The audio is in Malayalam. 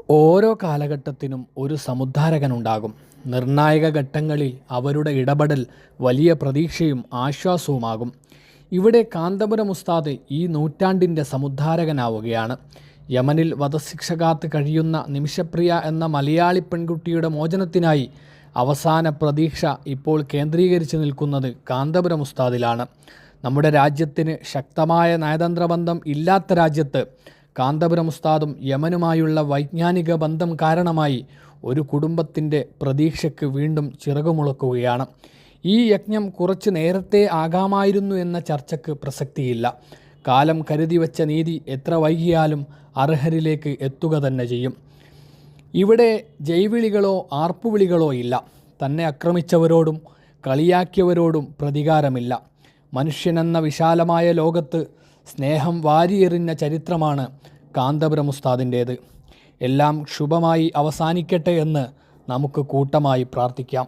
ഓരോ കാലഘട്ടത്തിനും ഒരു സമുദ്ധാരകനുണ്ടാകും. നിർണായക ഘട്ടങ്ങളിൽ അവരുടെ ഇടപെടൽ വലിയ പ്രതീക്ഷയും ആശ്വാസവുമാകും. ഇവിടെ കാന്തപുരം ഉസ്താദ് ഈ നൂറ്റാണ്ടിൻ്റെ സമുദ്ധാരകനാവുകയാണ്. യമനിൽ വധശിക്ഷ കാത്ത് കഴിയുന്ന നിമിഷപ്രിയ എന്ന മലയാളി പെൺകുട്ടിയുടെ മോചനത്തിനായി അവസാന പ്രതീക്ഷ ഇപ്പോൾ കേന്ദ്രീകരിച്ച് നിൽക്കുന്നത് കാന്തപുരം ഉസ്താദിലാണ്. നമ്മുടെ രാജ്യത്തിന് ശക്തമായ നയതന്ത്ര ബന്ധം ഇല്ലാത്ത രാജ്യത്ത് കാന്തപുരം ഉസ്താദും യമനുമായുള്ള വൈജ്ഞാനിക ബന്ധം കാരണമായി ഒരു കുടുംബത്തിൻ്റെ പ്രതീക്ഷയ്ക്ക് വീണ്ടും ചിറകുമുളക്കുകയാണ്. ഈ യജ്ഞം കുറച്ച് നേരത്തെ ആകാമായിരുന്നു എന്ന ചർച്ചയ്ക്ക് പ്രസക്തിയില്ല. കാലം കരുതി വച്ച നീതി എത്ര വൈകിയാലും അർഹരിലേക്ക് എത്തുക തന്നെ ചെയ്യും. ഇവിടെ ജൈവിളികളോ ആർപ്പുവിളികളോ ഇല്ല. തന്നെ ആക്രമിച്ചവരോടും കളിയാക്കിയവരോടും പ്രതികാരമില്ല. മനുഷ്യനെന്ന വിശാലമായ ലോകത്ത് സ്നേഹം വാരിയെറിഞ്ഞ ചരിത്രമാണ് കാന്തപുരം ഉസ്താദിൻ്റേത്. എല്ലാം ശുഭമായി അവസാനിക്കട്ടെ എന്ന് നമുക്ക് കൂട്ടമായി പ്രാർത്ഥിക്കാം.